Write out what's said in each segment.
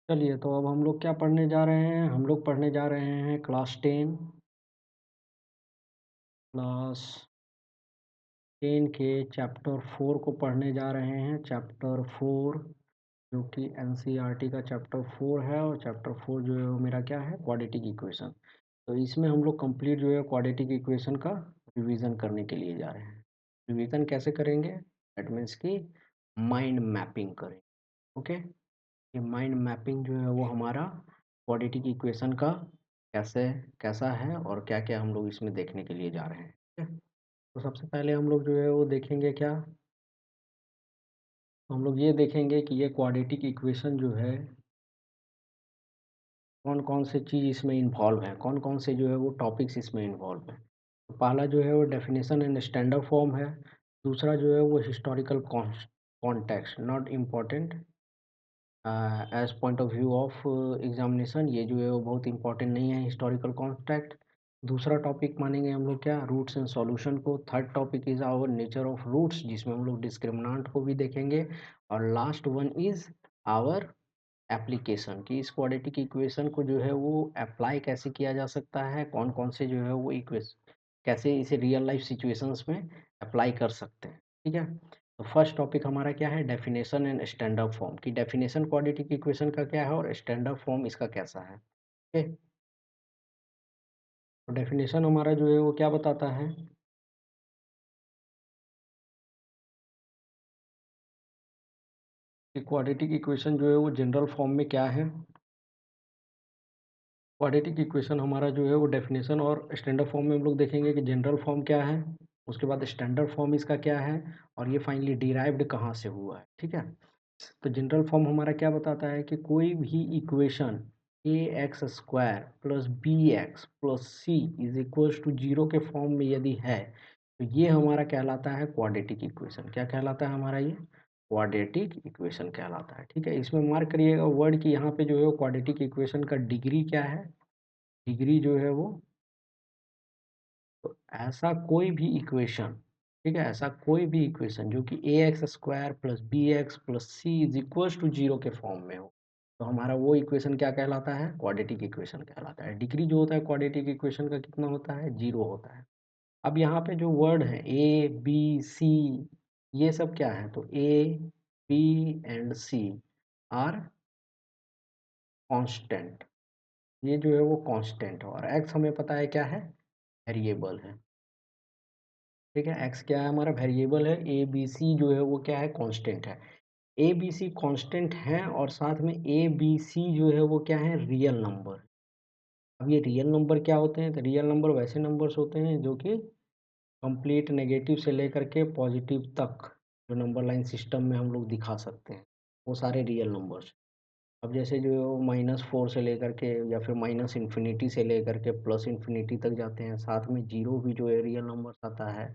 चलिए, तो अब हम लोग क्या पढ़ने जा रहे हैं? हम लोग पढ़ने जा रहे हैं क्लास 10 के चैप्टर 4 को पढ़ने जा रहे हैं। चैप्टर 4 जो कि एनसीईआरटी का चैप्टर 4 है, और चैप्टर 4 जो है वो मेरा क्या है? Quadratic equation. तो इसमें हम लोग कंप्लीट जो है क्वाड्रेटिक इक्वेशन का रिवीजन करने के लिए जा रहे हैं। रिवीजन कैसे करेंगे? दैट मीन्स कि माइंड मैपिंग करें। ओके, ये माइंड मैपिंग जो है वो हमारा क्वाड्रेटिक इक्वेशन का कैसे कैसा है और क्या क्या हम लोग इसमें देखने के लिए जा रहे हैं। ठीक है, तो सबसे पहले हम लोग जो है वो देखेंगे क्या? तो हम लोग ये देखेंगे कि ये क्वाड्रेटिक इक्वेशन जो है कौन कौन से चीज़ इसमें इन्वॉल्व है, कौन कौन से जो है वो टॉपिक्स इसमें इन्वॉल्व है। तो पहला जो है वो डेफिनेशन एंड स्टैंडर्ड फॉर्म है। दूसरा जो है वो historical context not important as point of view of examination, ये जो है वो बहुत इंपॉर्टेंट नहीं है हिस्टोरिकल कॉन्टेक्ट। दूसरा टॉपिक मानेंगे हम लोग क्या? रूट्स एंड सॉल्यूशन को। Third topic is our nature of roots, जिसमें हम लोग डिस्क्रिमिनेंट को भी देखेंगे। और last one is our application, कि इस क्वाड्रेटिक इक्वेशन को जो है वो अप्लाई कैसे किया जा सकता है, कौन कौन से जो है वो इक्वेशन कैसे इसे रियल लाइफ सिचुएशंस में अप्लाई कर सकते हैं। ठीक है, तो फर्स्ट टॉपिक हमारा क्या है? डेफिनेशन एंड स्टैंडर्ड फॉर्म, की डेफिनेशन क्वाड्रेटिक इक्वेशन का क्या है और स्टैंडर्ड फॉर्म इसका कैसा है। ओके, तो डेफिनेशन हमारा जो है वो क्या बताता है कि क्वाड्रेटिक इक्वेशन जो है वो जनरल फॉर्म में क्या है। क्वाड्रेटिक इक्वेशन हमारा जो है वो डेफिनेशन और स्टैंडर्ड फॉर्म में हम लोग देखेंगे कि जनरल फॉर्म क्या है, उसके बाद स्टैंडर्ड फॉर्म इसका क्या है, और ये फाइनली डिराइव्ड कहाँ से हुआ है। ठीक है, तो जनरल फॉर्म हमारा क्या बताता है कि कोई भी equation a x square plus b x plus c is equals to zero के फॉर्म में यदि है, तो ये हमारा कहलाता है क्वाड्रेटिक इक्वेशन। क्या कहलाता है हमारा? ये क्वाड्रेटिक इक्वेशन कहलाता है। ठीक है, इसमें मार्क करिएगा वर्ड कि यहाँ पे जो है क्वाड्रेटिक इक्वेशन का डिग्री क्या है। डिग्री जो है वो, तो ऐसा कोई भी इक्वेशन, ठीक है, ऐसा कोई भी इक्वेशन जो कि a x square plus b x plus c is equals to zero के फॉर्म में हो, तो हमारा वो इक्वेशन क्या कहलाता है? क्वाड्रेटिक इक्वेशन कहलाता है। डिग्री जो होता है क्वाड्रेटिक इक्वेशन का कितना होता है? जीरो होता है। अब यहाँ पे जो वर्ड है ए बी सी, ये सब क्या है? तो a b and c are constant, ये जो है वो कांस्टेंट है, और एक्स हमें पता है क्या है? वेरिएबल है। ठीक है, एक्स क्या है? हमारा वेरिएबल है। ए बी सी जो है वो क्या है? कांस्टेंट है। ए बी सी कांस्टेंट है, और साथ में ए बी सी जो है वो क्या है? Real number. अब ये रियल नंबर क्या होते हैं? तो रियल नंबर वैसे नंबर्स होते हैं जो कि कंप्लीट नेगेटिव से लेकर के पॉजिटिव तक जो नंबर लाइन सिस्टम में हम लोग दिखा सकते हैं, वो सारे रियल नंबर्स। अब जैसे जो -4 से लेकर के या फिर माइनस इन्फिनिटी से लेकर के प्लस इन्फिनिटी तक जाते हैं, साथ में जीरो भी जो है रियल नंबर्स आता है।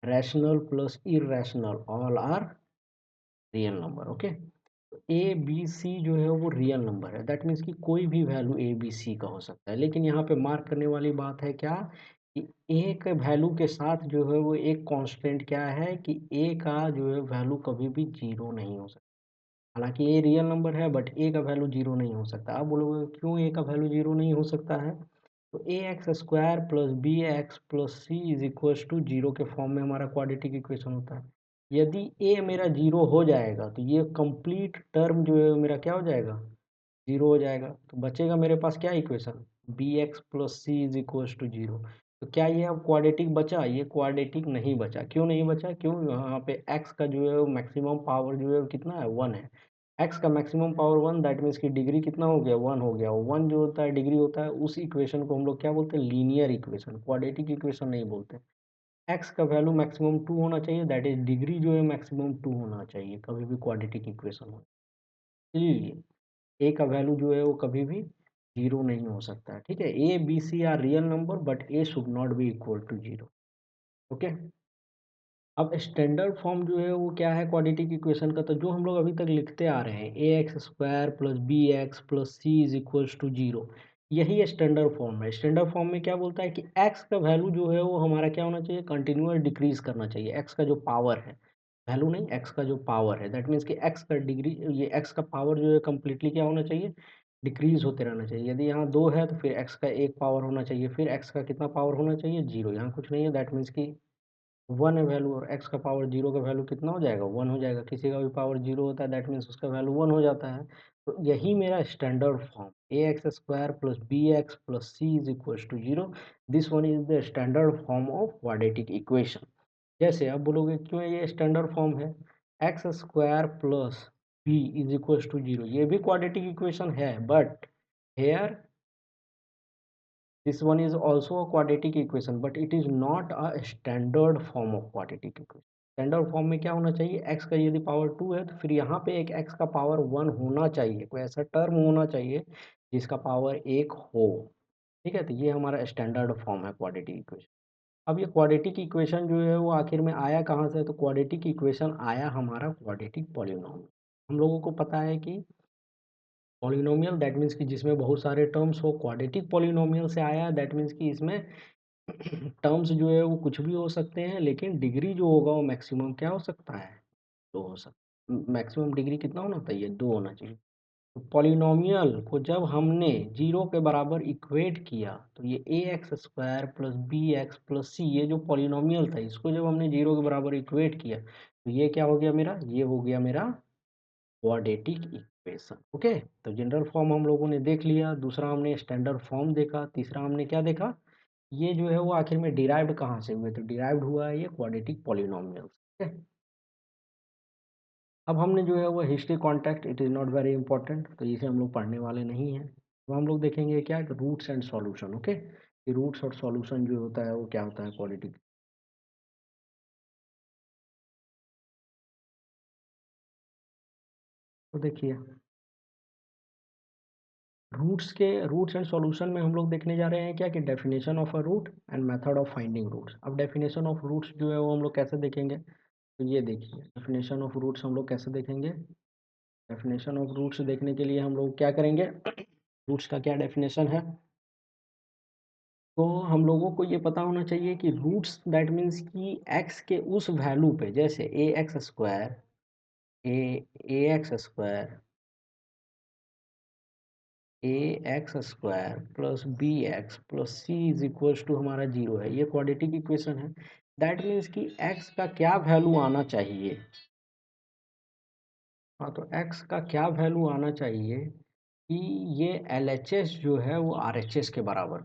Rational plus irrational all are real number. Okay, a b c जो है वो रियल नंबर है, दैट मीन्स कि कोई भी वैल्यू ए बी सी का हो सकता है। लेकिन यहाँ पे मार्क करने वाली बात है क्या, कि ए के वैल्यू के साथ जो है वो एक कांस्टेंट क्या है, कि ए का जो है वैल्यू कभी भी जीरो नहीं हो सकता। हालांकि ए रियल नंबर है, बट ए का वैल्यू जीरो नहीं हो सकता। आप बोलोगे क्यों ए का वैल्यू जीरो नहीं हो सकता है? तो a x square plus b x plus c is equals to zero के फॉर्म में हमारा क्वाड्रेटिक इक्वेशन होता है। यदि ए मेरा जीरो हो जाएगा, तो ये कंप्लीट टर्म जो है मेरा क्या हो जाएगा? जीरो हो जाएगा। तो बचेगा मेरे पास क्या equation? B x plus c is equals to zero. तो क्या ये अब क्वाड्रेटिक बचा? ये क्वाड्रेटिक नहीं बचा। क्यों नहीं बचा? क्यों? यहाँ पे एक्स का जो है मैक्सिमम पावर जो है वो कितना है? 1 है। एक्स का मैक्सिमम पावर 1, दैट मीन्स की डिग्री कितना हो गया? 1 हो गया। 1 जो होता है डिग्री होता है, उस इक्वेशन को हम लोग क्या बोलते हैं? लीनियर इक्वेशन, क्वाड्रेटिक इक्वेशन नहीं बोलते। एक्स का वैल्यू मैक्सिमम 2 होना चाहिए, दैट इज डिग्री जो है मैक्सिमम 2 होना चाहिए कभी भी क्वाड्रेटिक इक्वेशन हो। इसलिए ए का वैल्यू जो है वो कभी भी जीरो नहीं हो सकता है। ठीक है, a b c are real number, but a should not be equal to zero. Okay, अब स्टैंडर्ड फॉर्म जो है वो क्या है क्वाड्रेटिक इक्वेशन का? तो जो हम लोग अभी तक लिखते आ रहे हैं, a x square plus b x plus c is equals to zero, यही स्टैंडर्ड फॉर्म है। स्टैंडर्ड फॉर्म में क्या बोलता है कि एक्स का वैल्यू जो है वो हमारा क्या होना चाहिए? कंटिन्यूअस डिक्रीज करना चाहिए। एक्स का जो पावर है, वैल्यू नहीं, एक्स का जो पावर है, दैट मीन्स कि एक्स का डिग्री, ये एक्स का पावर जो है कंप्लीटली क्या होना चाहिए, डिक्रीज होते रहना चाहिए। यदि यहाँ 2 है तो फिर एक्स का 1 पावर होना चाहिए, फिर एक्स का कितना पावर होना चाहिए, 0। यहाँ कुछ नहीं है, दैट मीन्स कि 1 है वैल्यू, और एक्स का पावर 0 का वैल्यू कितना हो जाएगा, 1 हो जाएगा। किसी का भी पावर 0 होता है, दैट मीन्स उसका वैल्यू 1 हो जाता है। तो यही मेरा standard form, a x square plus b x plus c is equal to 0, this one is the standard form of quadratic equation. जैसे आप बोलोगे क्यों ये स्टैंडर्ड फॉर्म है, x square plus b is equal to 0, ये भी quadratic equation है, but here this one is also a quadratic equation but it is not a standard form of quadratic equation। Standard form में क्या होना चाहिए, x का यदि power 2 है तो फिर यहाँ पे एक x का पावर 1 होना चाहिए, कोई ऐसा टर्म होना चाहिए जिसका पावर 1 हो। ठीक है, तो ये हमारा स्टैंडर्ड फॉर्म है क्वाड्रेटिक इक्वेशन। अब ये क्वाड्रेटिक इक्वेशन जो है वो आखिर में आया कहाँ से, तो क्वाड्रेटिक इक्वेशन आया हमारा क्वाड्रेटिक पॉलिनॉमियल। हम लोगों को पता है कि पॉलिनोमियल दैट मीन्स कि जिसमें बहुत सारे टर्म्स हो, क्वाड्रेटिक पॉलिनोमियल से आया है, दैट मीन्स कि इसमें टर्म्स जो है वो कुछ भी हो सकते हैं, लेकिन डिग्री जो होगा वो मैक्सिमम क्या हो सकता है, 2 हो सकता, मैक्सिमम डिग्री कितना होना चाहिए, 2 होना चाहिए। तो पॉलिनोमियल को जब हमने 0 के बराबर इक्वेट किया तो ये a x square plus b x plus c, ये जो पॉलिनोमियल था इसको जब हमने 0 के बराबर इक्वेट किया तो ये क्या हो गया मेरा, ये हो गया मेरा क्वाड्रेटिक इक्वेशन। ओके, तो जनरल फॉर्म हम लोगों ने देख लिया, दूसरा हमने स्टैंडर्ड फॉर्म देखा, तीसरा हमने क्या देखा, ये जो है वो आखिर में डिराइव्ड कहाँ से हुए, तो डिराइव्ड हुआ है ये क्वाड्रेटिक पॉलिनोमियल्स। ठीक है, अब हमने जो है वो history contact, it is not very important, तो इसे हम लोग पढ़ने वाले नहीं हैं। तो हम लोग देखेंगे क्या, रूट्स एंड सॉल्यूशन। ओके, ये रूट्स और सॉल्यूशन जो होता है वो क्या होता है क्वाड्रेटिक। तो देखिए, रूट्स एंड सॉल्यूशन में हम लोग देखने जा रहे हैं क्या, कि definition of a root and method of finding roots. अब डेफिनेशन ऑफ रूट्स जो है वो हम लोग कैसे देखेंगे, तो ये देखिए, डेफिनेशन ऑफ रूट्स हम लोग कैसे देखेंगे। डेफिनेशन ऑफ रूट्स देखने के लिए हम लोग क्या करेंगे, रूट्स का क्या डेफिनेशन है, तो हम लोगों को ये पता होना चाहिए कि रूट्स दैट मीन्स कि एक्स के उस वैल्यू पे, जैसे a a x square a x square plus b x plus c is equals to हमारा 0 है, ये क्वाड्रेटिक इक्वेशन है। दैट मीन्स कि एक्स का क्या वैल्यू आना चाहिए, हाँ, तो एक्स का क्या वैल्यू आना चाहिए कि ये एल एच एस जो है वो आर एच एस के बराबर।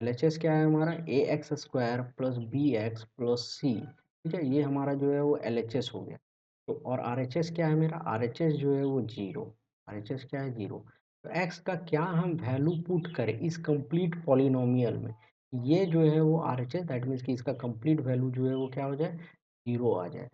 एल एच एस क्या है हमारा, a x square plus b x plus c. ठीक है, ये हमारा जो है वो एल एच एस हो गया। तो और आर एच एस क्या है मेरा, आर एच एस जो है वो 0, आर एच एस क्या है, 0। तो एक्स का क्या हम वैल्यू पुट करें इस कंप्लीट पॉलिनोमियल में, ये जो है वो R H S, that means कि इसका कंप्लीट वैल्यू जो है वो क्या हो जाए, 0 आ जाए।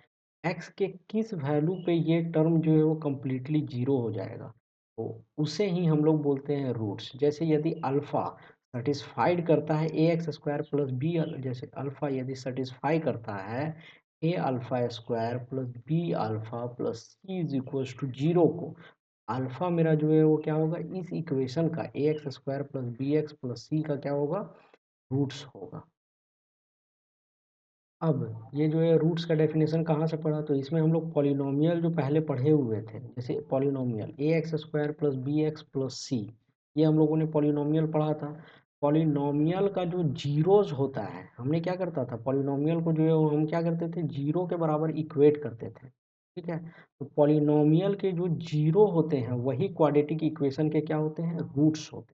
एक्स के किस वैल्यू पे ये टर्म जो है वो कम्प्लीटली 0 हो जाएगा, तो उसे ही हम लोग बोलते हैं रूट्स। जैसे यदि अल्फ़ा सेटिस्फाइड करता है a x square plus b, जैसे अल्फ़ा यदि सेटिस्फाई करता है a alpha square plus b alpha plus c is equals to 0 को, अल्फ़ा मेरा जो है वो क्या होगा, इस इक्वेशन का a x square plus b x plus c का क्या होगा, रूट्स होगा। अब ये जो है रूट्स का डेफिनेशन कहाँ से पढ़ा, तो इसमें हम लोग पॉलिनोमियल जो पहले पढ़े हुए थे, जैसे polynomial a x square plus b x plus c, ये हम लोगों ने पॉलिनोमियल पढ़ा था। पॉलिनोमियल का जो जीरोस होता है, हमने क्या करता था, पॉलिनोमियल को जो है वो हम क्या करते थे, जीरो के बराबर इक्वेट करते थे। ठीक है, तो पॉलिनोमियल के जो जीरो होते हैं वही क्वाड्रेटिक इक्वेशन के क्या होते हैं, रूट्स होते हैं।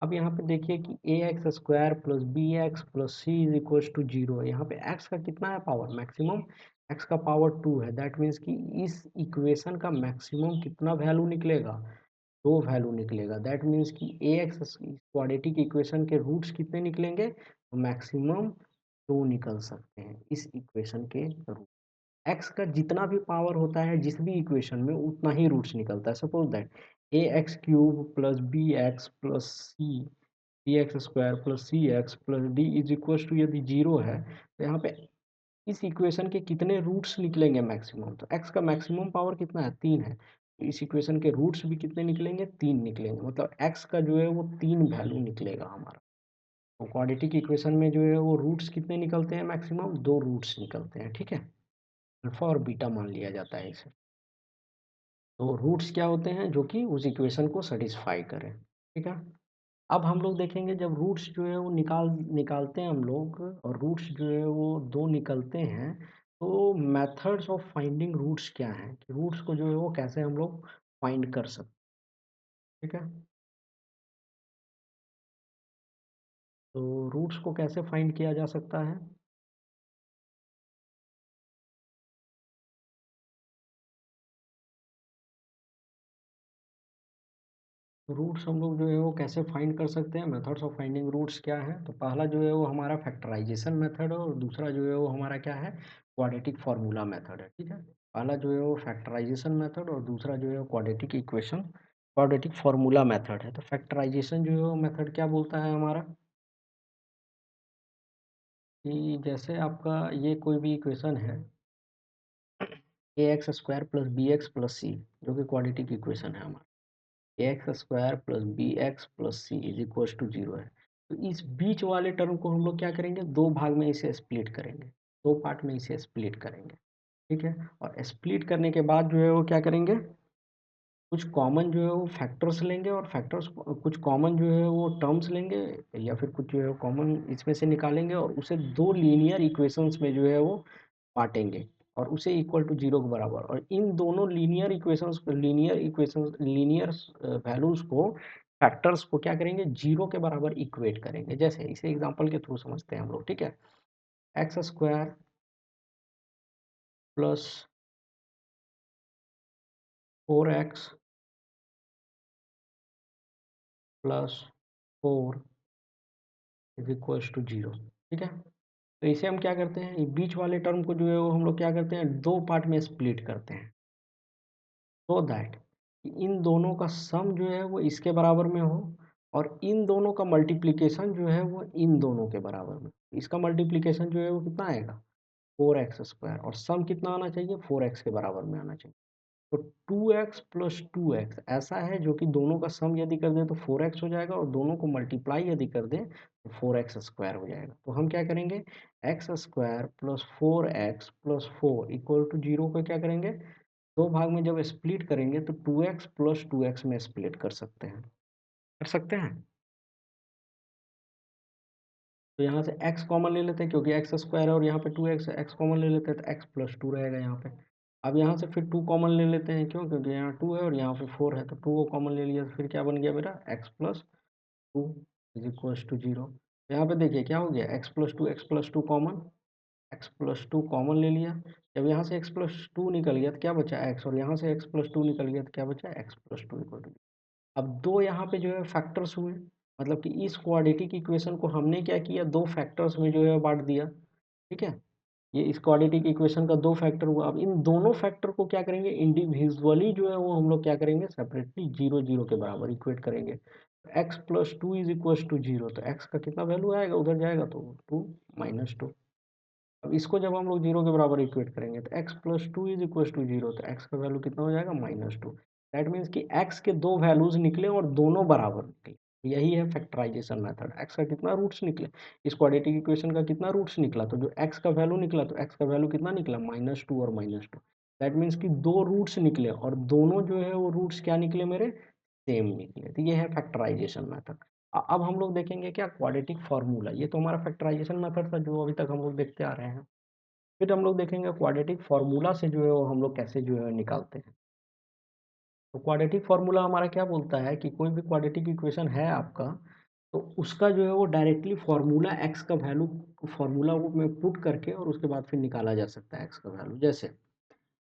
अब यहाँ पे देखिए कि a x square plus b x plus c is equals to 0 है, यहाँ पे एक्स का कितना है पावर, मैक्सिमम एक्स का पावर 2 है, दैट मीन्स कि इस इक्वेशन का मैक्सिमम कितना वैल्यू निकलेगा, 2 वैल्यू निकलेगा। दैट मीन्स कि ए एक्स क्वाड्रेटिक इक्वेशन के रूट्स कितने निकलेंगे, तो मैक्सिमम 2 निकल सकते हैं इस इक्वेशन के रूट। एक्स का जितना भी पावर होता है जिस भी इक्वेशन में उतना ही रूट्स निकलता है। Suppose that a x cube plus b x plus c, b x square plus c x plus d is equal to यदि 0 है तो यहाँ पे इस इक्वेशन के कितने रूट्स निकलेंगे मैक्सिमम, तो एक्स का मैक्सिमम पावर कितना है, 3 है, तो इस इक्वेशन के रूट्स भी कितने निकलेंगे, 3 निकलेंगे, मतलब एक्स का जो है वो 3 वैल्यू निकलेगा हमारा। तो क्वाड्रेटिक इक्वेशन में जो है वो रूट्स कितने निकलते हैं, मैक्सिमम 2 रूट्स निकलते हैं। ठीक है, अल्फा और बीटा मान लिया जाता है इसे। तो रूट्स क्या होते हैं जो कि उस इक्वेशन को सेटिस्फाई करें, ठीक है। अब हम लोग देखेंगे जब रूट्स जो है वो निकालते हैं हम लोग, और रूट्स जो है वो दो निकलते हैं, तो मेथड्स ऑफ फाइंडिंग रूट्स क्या हैं, कि रूट्स को जो है वो कैसे हम लोग फाइंड कर सकते हैं, ठीक है। तो रूट्स को कैसे फाइंड किया जा सकता है। रूट्स हम लोग जो है वो कैसे फाइंड कर सकते हैं, मेथड्स ऑफ फाइंडिंग रूट्स क्या है। तो पहला जो है वो हमारा फैक्टराइजेशन मेथड है, और दूसरा जो है वो हमारा क्या है, क्वाड्रेटिक फार्मूला मेथड है, ठीक है। पहला जो है वो फैक्टराइजेशन मेथड, और दूसरा जो है वो क्वाड्रेटिक फार्मूला मेथड है। तो फैक्टराइजेशन जो है वो मेथड क्या बोलता है हमारा, कि जैसे आपका ये कोई भी इक्वेशन है, a x square plus b x plus c, जो कि क्वाड्रेटिक इक्वेशन है हमारा, a x square plus b x plus c is equal to zero है। तो इस बीच वाले टर्म को हम लोग क्या करेंगे, दो भाग में इसे स्प्लिट करेंगे, दो पार्ट में इसे स्प्लिट करेंगे, ठीक है। और स्प्लिट करने के बाद जो है वो क्या करेंगे, कुछ कॉमन जो है वो फैक्टर्स लेंगे, और फैक्टर्स कुछ कॉमन जो है वो टर्म्स लेंगे, या फिर कुछ जो है कॉमन इसमें से निकालेंगे, और उसे दो लीनियर इक्वेशंस में जो है वो बांटेंगे, और उसे इक्वल टू जीरो के बराबर, और इन दोनों लीनियर वैल्यूज को, फैक्टर्स को क्या करेंगे, जीरो के बराबर इक्वेट करेंगे। जैसे इसे एग्जांपल के थ्रू समझते हैं हम लोग, ठीक है। X square plus 4x plus 4 is equals to zero, ठीक है। तो इसे हम क्या करते हैं, ये बीच वाले टर्म को जो है वो हम लोग क्या करते हैं, दो पार्ट में स्प्लिट करते हैं, सो दैट इन दोनों का सम जो है वो इसके बराबर में हो, और इन दोनों का मल्टीप्लिकेशन जो है वो इन दोनों के बराबर में। इसका मल्टीप्लिकेशन जो है वो कितना आएगा, 4x स्क्वायर, और सम कितना आना चाहिए, 4x के बराबर में आना चाहिए। तो 2x प्लस 2x ऐसा है जो कि दोनों का सम यदि कर दें तो 4x हो जाएगा, और दोनों को मल्टीप्लाई यदि कर दें तो 4x स्क्वायर हो जाएगा। तो हम क्या करेंगे, x square plus 4x plus 4 equal to zero को क्या करेंगे, दो भाग में जब स्प्लिट करेंगे तो 2x प्लस 2x में स्प्लिट कर सकते हैं, कर सकते हैं। तो यहाँ से x कॉमन ले लेते हैं, क्योंकि एक्स स्क्वायर है और यहाँ पे 2x है, x कॉमन ले लेते हैं तो x प्लस टू रहेगा यहाँ पे। अब यहाँ से फिर 2 कॉमन ले लेते हैं, क्यों, क्योंकि यहाँ 2 है और यहाँ पे 4 है, तो 2 को कॉमन ले लिया, तो फिर क्या बन गया मेरा, x plus two is equals to zero. यहाँ पे देखिए क्या हो गया, x plus two common, x plus two common ले लिया। जब यहाँ से x प्लस टू निकल गया तो क्या बचा x, और यहाँ से x प्लस टू निकल गया तो क्या बचा, x plus two equal to. अब दो यहाँ पे जो है फैक्टर्स हुए, मतलब कि इस क्वाड्रेटिक इक्वेशन को हमने क्या किया, दो फैक्टर्स में जो है बांट दिया, ठीक है। ये इस क्वाड्रेटिक इक्वेशन का दो फैक्टर हुआ। अब इन दोनों फैक्टर को क्या करेंगे, इंडिविजुअली जो है वो हम लोग क्या करेंगे, सेपरेटली जीरो जीरो के बराबर इक्वेट करेंगे। X plus two is equal to zero, तो एक्स का कितना वैल्यू आएगा, उधर जाएगा तो टू माइनस टू। अब इसको जब हम लोग जीरो के बराबर इक्वेट करेंगे तो x plus two is equal to zero, तो एक्स का वैल्यू कितना हो जाएगा, माइनस टू। दैट मीन्स कि एक्स के दो वैल्यूज निकले और दोनों बराबर निकले। यही है फैक्टराइजेशन मेथड। एक्स का कितना रूट्स निकले, इस क्वाड्रेटिक इक्वेशन का कितना रूट्स निकला, तो जो एक्स का वैल्यू निकला, तो एक्स का वैल्यू कितना निकला, माइनस टू और माइनस टू। दैट मीन्स कि दो रूट्स निकले, और दोनों जो है वो रूट्स क्या निकले मेरे, सेम निकले। तो ये है फैक्टराइजेशन मेथड। अब हम लोग देखेंगे क्या, क्वाड्रेटिक फार्मूला। ये तो हमारा फैक्टराइजेशन मेथड था जो अभी तक हम लोग देखते आ रहे हैं। फिर हम लोग देखेंगे क्वाड्रेटिक फार्मूला से जो है वो हम लोग कैसे जो है निकालते हैं। तो क्वाड्रेटिक फार्मूला हमारा क्या बोलता है, कि कोई भी क्वाड्रेटिक इक्वेशन है आपका, तो उसका जो है वो डायरेक्टली फार्मूला एक्स का वैल्यू फार्मूला में पुट करके, और उसके बाद फिर निकाला जा सकता है एक्स का वैल्यू। जैसे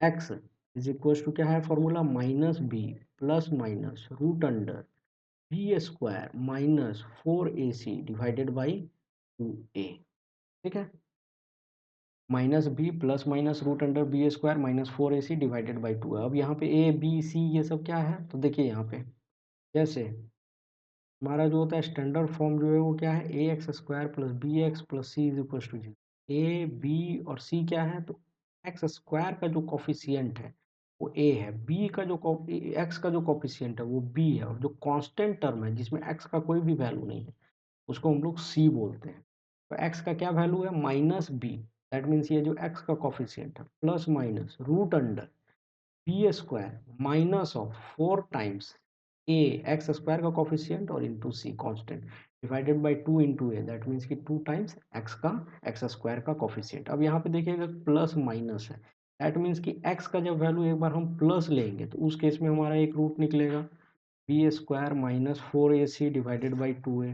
एक्स इज इक्वल टू क्या है formula, minus b plus minus root under b square minus 4ac divided by 2a, ठीक है। Minus b plus minus root under b square minus 4ac divided by two है। अब यहाँ पे ए b सी ये सब क्या है, तो देखिए यहाँ पे जैसे हमारा जो होता है स्टैंडर्ड फॉर्म जो है वो क्या है, a x square plus b x plus c is equal to zero. A B और सी क्या है, तो एक्स स्क्वायर का जो कॉफिशियंट है वो ए है, बी का जो एक्स का जो कॉफिशियंट है वो बी है, और जो कांस्टेंट टर्म है जिसमें एक्स का कोई भी वैल्यू नहीं है उसको हम लोग सी बोलते हैं। तो एक्स का क्या वैल्यू है, माइनस बी, दैट मीन्स ये जो एक्स का कॉफिशिएंट है plus minus root under b square minus of 4 times a x square का कॉफिशिएंट और into c constant divided by 2 into a that means कि 2 टाइम्स एक्स का x square का coefficient. अब यहाँ पे देखिएगा प्लस माइनस है, दैट मीन्स कि एक्स का जब वैल्यू एक बार हम प्लस लेंगे तो उस केस में हमारा एक रूट निकलेगा b square minus 4ac divided by 2a।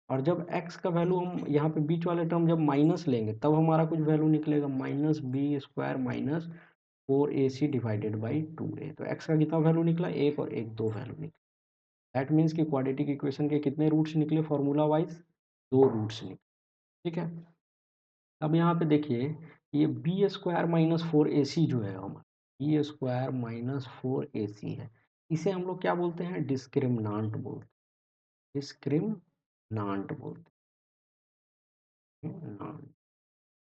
और जब x का वैल्यू हम यहाँ पे बीच वाले टर्म जब माइनस लेंगे तब हमारा कुछ वैल्यू निकलेगा minus b square minus 4ac divided by 2a। तो x का कितना वैल्यू निकला, एक और एक दो वैल्यू निकला। दैट मीन्स कि क्वाड्रेटिक इक्वेशन के कितने रूट्स निकले फॉर्मूला वाइज, दो रूट्स निकले। ठीक है, अब यहाँ पे देखिए ये बी स्क्वायर माइनस 4ac जो है हमारा बी स्क्वायर माइनस 4ac है, इसे हम लोग क्या बोलते हैं, डिस्क्रिमिनांट बोलते हैं। डिस्क्रिमिनांट बोलते हैं नांट।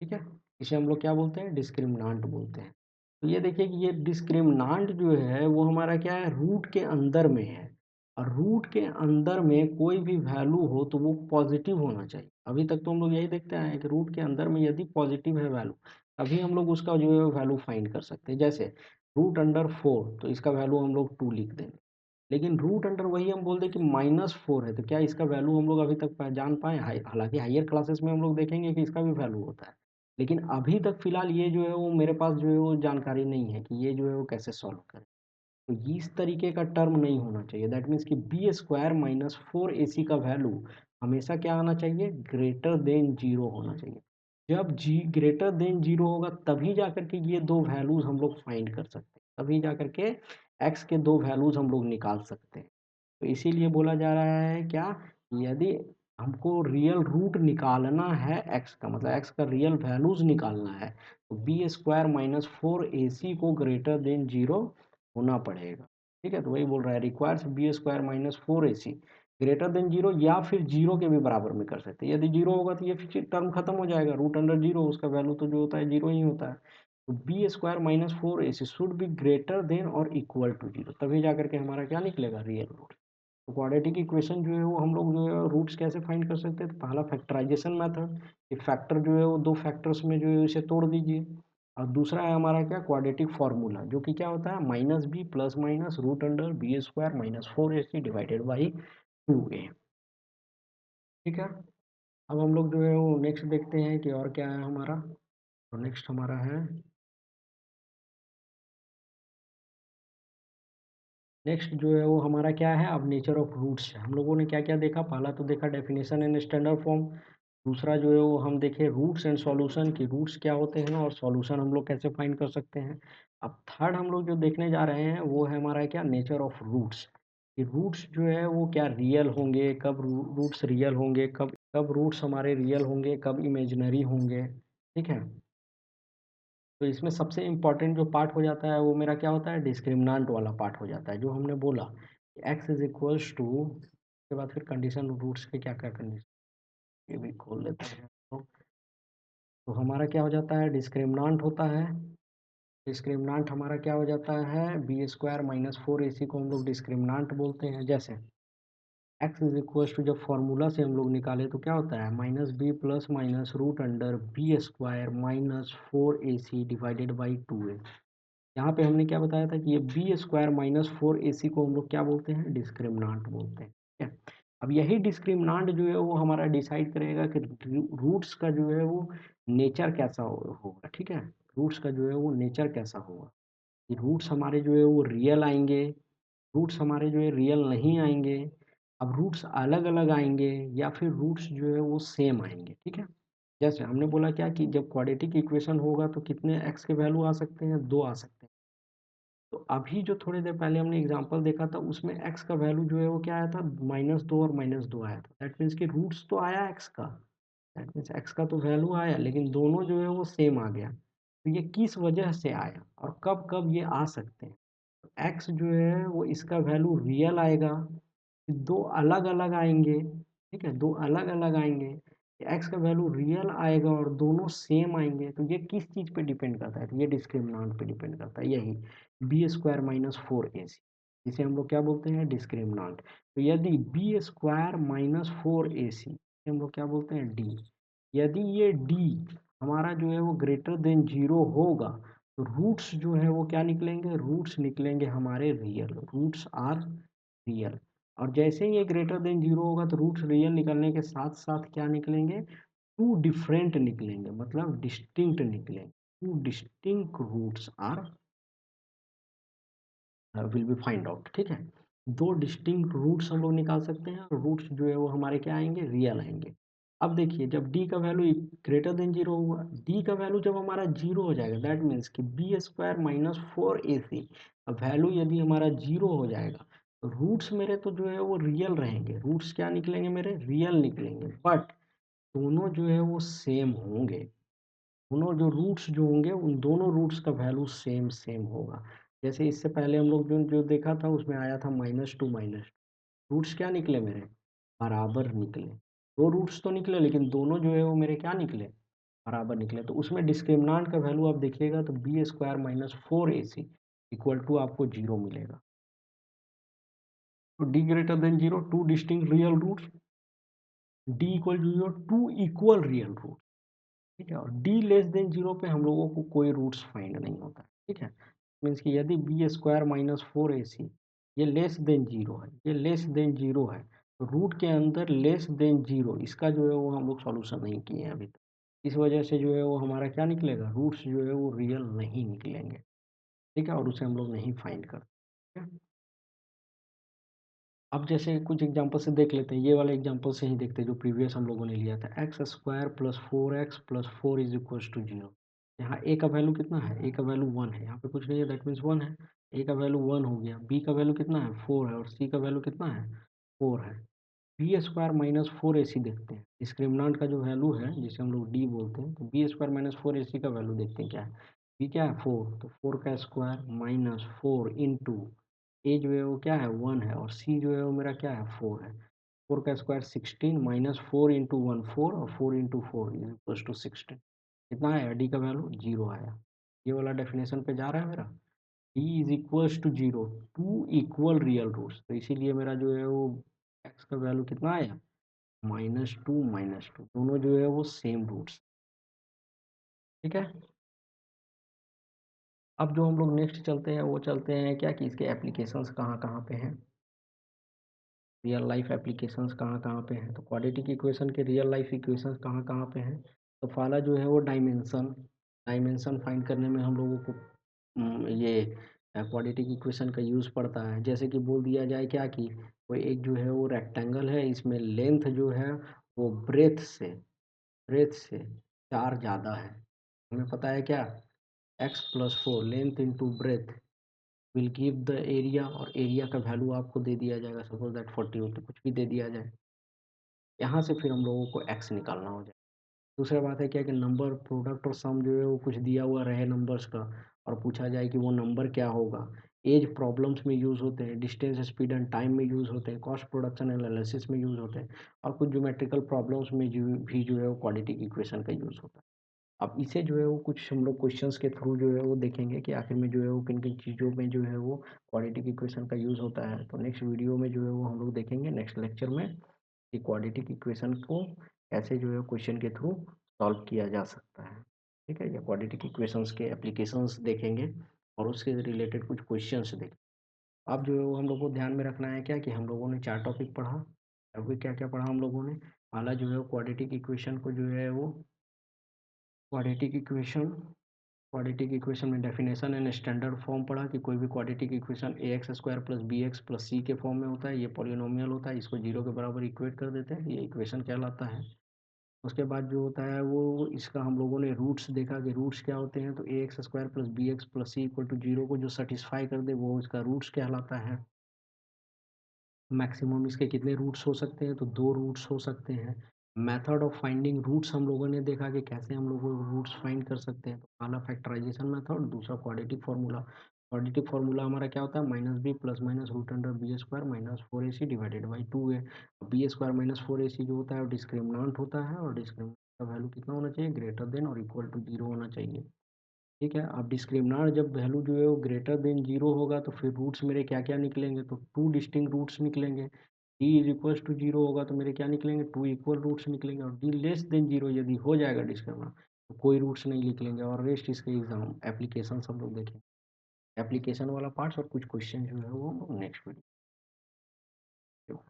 ठीक है, इसे हम लोग क्या बोलते हैं, डिस्क्रिमिनांट बोलते हैं। तो ये देखिए कि ये डिस्क्रिमिनांट जो है वो हमारा क्या है, रूट के अंदर में है। और रूट के अंदर में कोई भी वैल्यू हो तो वो पॉजिटिव होना चाहिए। अभी तक तो हम लोग यही देखते आए हैं कि रूट के अंदर में यदि पॉजिटिव है वैल्यू तभी हम लोग उसका जो है वैल्यू फाइंड कर सकते हैं। जैसे रूट अंडर 4 तो इसका वैल्यू हम लोग 2 लिख देंगे, लेकिन रूट अंडर वही हम बोल दें कि -4 है तो क्या इसका वैल्यू हम लोग अभी तक जान पाए, हालांकि हायर क्लासेस में हम लोग देखेंगे कि इसका भी वैल्यू होता है, लेकिन अभी तक फिलहाल ये जो है वो मेरे पास जो है वो जानकारी नहीं है कि ये जो है वो कैसे सॉल्व करें। तो इस तरीके का टर्म नहीं होना चाहिए। दैट मीन्स कि बी स्क्वायर माइनस 4ac का वैल्यू हमेशा क्या आना चाहिए, ग्रेटर देन जीरो होना चाहिए। जब जी ग्रेटर देन जीरो होगा तभी जाकर के ये दो वैल्यूज हम लोग फाइंड कर सकते हैं, तभी जाकर के एक्स के दो वैल्यूज हम लोग निकाल सकते हैं। तो इसीलिए बोला जा रहा है क्या, यदि हमको रियल रूट निकालना है एक्स का, मतलब एक्स का रियल वैल्यूज निकालना है तो बी स्क्वायर माइनस 4ac को ग्रेटर देन जीरो होना पड़ेगा। ठीक है, तो वही बोल रहा है requires b square minus 4ac greater than zero, या फिर जीरो के भी बराबर में कर सकते हैं। यदि जीरो होगा तो ये फिर टर्म खत्म हो जाएगा, रूट अंडर जीरो उसका वैल्यू तो जो होता है जीरो ही होता है। तो b square minus 4ac should be greater than और इक्वल टू जीरो, तभी जाकर के हमारा क्या निकलेगा, रियल रूट। तो क्वाड्रेटिक इक्वेशन जो है वो हम लोग जो है रूट्स कैसे फाइंड कर सकते हैं, तो पहला फैक्टराइजेशन मेथड, एक फैक्टर जो है वो दो फैक्टर्स में जो है इसे तोड़ दीजिए। और दूसरा है हमारा क्या, क्वाड्रेटिक फार्मूला, जो कि क्या होता है minus b plus minus root under b square minus 4ac divided by 2a। ठीक है, अब हम लोग जो है वो नेक्स्ट देखते हैं कि और क्या है हमारा। तो नेक्स्ट हमारा है, नेक्स्ट जो है वो हमारा क्या है, अब नेचर ऑफ रूट्स है। हम लोगों ने क्या क्या देखा, पहला तो देखा डेफिनेशन एंड स्टैंडर्ड फॉर्म, दूसरा जो है वो हम देखे रूट्स एंड सॉल्यूशन की रूट्स क्या होते हैं और सॉल्यूशन हम लोग कैसे फाइंड कर सकते हैं। अब थर्ड हम लोग जो देखने जा रहे हैं वो है हमारा क्या, नेचर ऑफ रूट्स, कि रूट्स जो है वो क्या रियल होंगे, कब रूट्स रियल होंगे, कब कब रूट्स हमारे रियल होंगे, कब इमेजिनरी होंगे। ठीक है, तो इसमें सबसे इम्पॉर्टेंट जो पार्ट हो जाता है वो मेरा क्या होता है, डिस्क्रिमिनांट वाला पार्ट हो जाता है, जो हमने बोला एक्स इज इक्वल्स टू, उसके बाद फिर कंडीशन रूट्स के क्या क्या कंडीशन, ये भी खोल लेते हैं। तो हमारा क्या हो जाता है, डिस्क्रिमिनांट होता है, डिस्क्रिमिनांट हमारा क्या हो जाता है, बी स्क्वायर माइनस 4ac को हम लोग डिस्क्रिमिनांट बोलते हैं। जैसे एक्स इज इक्वल टू, जब फॉर्मूला से हम लोग निकाले तो क्या होता है minus b plus minus root under b square minus 4ac divided by 2a। यहाँ पे हमने क्या बताया था कि ये बी स्क्वायर माइनस 4ac को हम लोग क्या बोलते हैं, डिस्क्रिमिनांट बोलते हैं। ठीक है, अब यही डिस्क्रिमिनांट जो है वो हमारा डिसाइड करेगा कि रूट्स का जो है वो नेचर कैसा होगा। ठीक है, रूट्स का जो है वो नेचर कैसा होगा, कि रूट्स हमारे जो है वो रियल आएंगे, रूट्स हमारे जो है रियल नहीं आएंगे, अब रूट्स अलग अलग आएंगे, या फिर रूट्स जो है वो सेम आएंगे। ठीक है, जैसे हमने बोला क्या कि जब क्वाड्रेटिक इक्वेशन होगा तो कितने एक्स के वैल्यू आ सकते हैं, दो आ सकते हैं। तो अभी जो थोड़ी देर पहले हमने एग्जांपल देखा था उसमें एक्स का वैल्यू जो है वो क्या आया था, -2 और -2 आया था। दैट मीन्स कि रूट्स तो आया एक्स का, दैट मीन्स एक्स का तो वैल्यू आया, लेकिन दोनों जो है वो सेम आ गया। तो ये किस वजह से आया और कब कब ये आ सकते हैं, एक्स जो है वो इसका वैल्यू रियल आएगा, दो अलग अलग आएंगे। ठीक है, दो अलग अलग आएंगे, एक्स का वैल्यू रियल आएगा और दोनों सेम आएंगे। तो ये किस चीज़ पे डिपेंड करता है, तो ये डिस्क्रिमिनांट पे डिपेंड करता है, यही बी स्क्वायर माइनस 4ac, जिसे हम लोग क्या बोलते हैं, डिस्क्रिमिनांट। तो यदि बी स्क्वायर माइनस 4ac हम लोग क्या बोलते हैं, डी, यदि ये डी हमारा जो है वो ग्रेटर देन 0 होगा, तो रूट्स जो है वो क्या निकलेंगे, रूट्स निकलेंगे हमारे रियल, रूट्स आर रियल। और जैसे ही ये ग्रेटर देन 0 होगा तो रूट्स रियल निकलने के साथ साथ क्या निकलेंगे, टू डिफरेंट निकलेंगे, मतलब डिस्टिंक्ट निकलेंगे। Two distinct roots are will be find out, ठीक है। दो डिस्टिंक्ट रूट्स हम लोग निकाल सकते हैं, और रूट्स जो है वो हमारे क्या आएंगे, रियल आएंगे। अब देखिए जब डी का वैल्यू ग्रेटर देन 0 हुआ, डी का वैल्यू जब हमारा 0 हो जाएगा, दैट मीन्स कि बी स्क्वायर माइनस 4ac, अब वैल्यू यदि हमारा 0 हो जाएगा तो रूट्स मेरे तो जो है वो रियल रहेंगे, रूट्स क्या निकलेंगे, मेरे रियल निकलेंगे, बट दोनों जो है वो सेम होंगे। दोनों जो रूट्स जो होंगे उन दोनों रूट्स का वैल्यू सेम सेम होगा। जैसे इससे पहले हम लोग जो जो देखा था उसमें आया था -2 माइनस, रूट्स क्या निकले मेरे, बराबर निकले। दो रूट्स तो निकले लेकिन दोनों जो है वो मेरे क्या निकले, बराबर निकले। तो उसमें डिस्क्रिमिनांट का वैल्यू आप देखिएगा तो b square minus 4ac equal to आपको 0 मिलेगा। तो D greater than 0 two distinct real roots, D equal to 0 two equal real root, ठीक है। और डी लेस देन 0 पे हम लोगों को कोई रूट्स फाइंड नहीं होता, ठीक है। मीन्स कि यदि बी स्क्वायर माइनस 4ac ये लेस देन 0 है, ये लेस देन 0 है, तो रूट के अंदर लेस देन 0 इसका जो है वो हम लोग सॉल्यूशन नहीं किए हैं अभी तक। इस वजह से जो है वो हमारा क्या निकलेगा, रूट्स जो है वो रियल नहीं निकलेंगे, ठीक है, और उसे हम लोग नहीं फाइंड करते, ठीक है। अब जैसे कुछ एग्जांपल से देख लेते हैं, ये वाले एग्जांपल से ही देखते हैं जो प्रीवियस हम लोगों ने लिया था, x square plus 4x plus 4 is equal to 0। यहाँ ए का वैल्यू कितना है, ए का वैल्यू 1 है, यहाँ पे कुछ नहीं है, दैट मीन्स 1 है। ए का वैल्यू 1 हो गया, बी का वैल्यू कितना है 4 है, और सी का वैल्यू कितना है 4 है। बी स्क्वायर माइनस 4ac देखते हैं, डिस्क्रिमिनांट का जो वैल्यू है जिसे हम लोग डी बोलते हैं, तो बी स्क्वायर माइनस 4ac का वैल्यू देखते हैं क्या है। बी क्या है 4, तो 4 का स्क्वायर माइनस 4 इंटू ए जो है वो क्या है 1 है, और सी जो है वो मेरा क्या है 4 है। 4 का स्क्वायर 16 माइनस 4 इंटू 1 4, और 4 इंटू 4 इज इक्वल टू 16। कितना आया, डी का वैल्यू 0 आया। ये वाला डेफिनेशन पे जा रहा है मेरा, D is equals to 0 two equal real roots, तो इसीलिए मेरा जो है वो एक्स का वैल्यू कितना आया, -2 दोनों जो है वो सेम रूट्स, ठीक है। अब जो हम लोग नेक्स्ट चलते हैं वो चलते हैं क्या कि इसके एप्लीकेशंस कहाँ कहाँ पे हैं, रियल लाइफ एप्लीकेशंस कहाँ कहाँ पे हैं। तो क्वाड्रेटिक इक्वेशन के रियल लाइफ इक्वेशंस कहाँ कहाँ पे हैं, तो पहला जो है वो डायमेंशन, डायमेंशन फाइंड करने में हम लोगों को ये क्वाड्रेटिक इक्वेशन का यूज़ पड़ता है। जैसे कि बोल दिया जाए क्या कि कोई एक जो है वो रेक्टेंगल है, इसमें लेंथ जो है वो ब्रेथ से 4 ज़्यादा है। हमें पता है क्या, x plus 4 length into breadth will give the area, और एरिया का वैल्यू आपको दे दिया जाएगा, सपोज दैट 40 हो तो कुछ भी दे दिया जाए। यहाँ से फिर हम लोगों को x निकालना हो जाए। दूसरा बात है क्या कि नंबर प्रोडक्ट और सम जो है वो कुछ दिया हुआ रहे नंबर्स का, और पूछा जाए कि वो नंबर क्या होगा। एज प्रॉब्लम्स में यूज़ होते हैं, डिस्टेंस स्पीड एंड टाइम में यूज़ होते हैं, कॉस्ट प्रोडक्शन एनालिसिस में यूज़ होते हैं, और कुछ ज्योमेट्रिकल प्रॉब्लम्स में जो है वो क्वाड्रेटिक इक्वेशन का यूज़ होता है। अब इसे जो है वो कुछ हम लोग क्वेश्चंस के थ्रू जो है वो देखेंगे कि आखिर में जो है वो किन किन चीज़ों में जो है वो क्वाड्रेटिक इक्वेशन का यूज़ होता है। तो नेक्स्ट वीडियो में जो है वो हम लोग देखेंगे नेक्स्ट लेक्चर में कि क्वाड्रेटिक इक्वेशन को कैसे जो है क्वेश्चन के थ्रू सॉल्व किया जा सकता है, ठीक है। या क्वाड्रेटिक इक्वेशंस के एप्लीकेशंस देखेंगे और उसके रिलेटेड कुछ क्वेश्चंस देखेंगे। अब जो है वो हम लोग को ध्यान में रखना है क्या कि हम लोगों ने 4 टॉपिक पढ़ा, अभी क्या क्या पढ़ा हम लोगों ने। पहला जो है क्वाड्रेटिक इक्वेशन को जो है वो क्वाड्रेटिक इक्वेशन क्वाड्रेटिक इक्वेशन में डेफिनेशन एंड स्टैंडर्ड फॉर्म पढ़ा कि कोई भी quadratic equation a x square plus b x plus c के फॉर्म में होता है, ये पॉलिनोमियल होता है, इसको 0 के बराबर इक्वेट कर देते हैं, ये इक्वेशन कहलाता है। उसके बाद जो होता है वो इसका हम लोगों ने रूट्स देखा कि रूट्स क्या होते हैं, तो a x square plus b x plus c equal to 0 को जो सेटिस्फाई कर दे वो इसका रूट्स कहलाता है। मैक्सिमम इसके कितने रूट्स हो सकते हैं, तो 2 रूट्स हो सकते हैं। मेथड ऑफ फाइंडिंग रूट्स हम लोगों ने देखा कि कैसे हम लोग रूट्स फाइंड कर सकते हैं, तो पहला फैक्टराइजेशन मेथड, दूसरा क्वाड्रेटिक फार्मूला। क्वाड्रेटिक फार्मूला हमारा क्या होता है, -b plus minus root under b square minus 4ac divided by 2 है। बी स्क्वायर माइनस 4ac जो होता है वो डिस्क्रिमिनांट होता है, और डिस्क्रिमिनांट का वैल्यू कितना होना चाहिए, ग्रेटर देन और इक्वल टू 0 होना चाहिए, ठीक है। अब डिस्क्रिमिनांट जब वैल्यू जो है वो ग्रेटर देन 0 होगा तो फिर रूट्स मेरे क्या क्या निकलेंगे, तो 2 डिस्टिंक्ट रूट्स निकलेंगे। डी इज इक्वल्स टू 0 होगा तो मेरे क्या निकलेंगे, 2 इक्वल रूट्स निकलेंगे। और डी लेस देन 0 यदि हो जाएगा डिस्क्रिमिनांट, तो कोई रूट्स नहीं लिख लेंगे और रेस्ट इसके एग्ज़ाम एप्लीकेशन सब लोग देखें। एप्लीकेशन वाला पार्ट्स और कुछ क्वेश्चन जो है वो नेक्स्ट वीडियो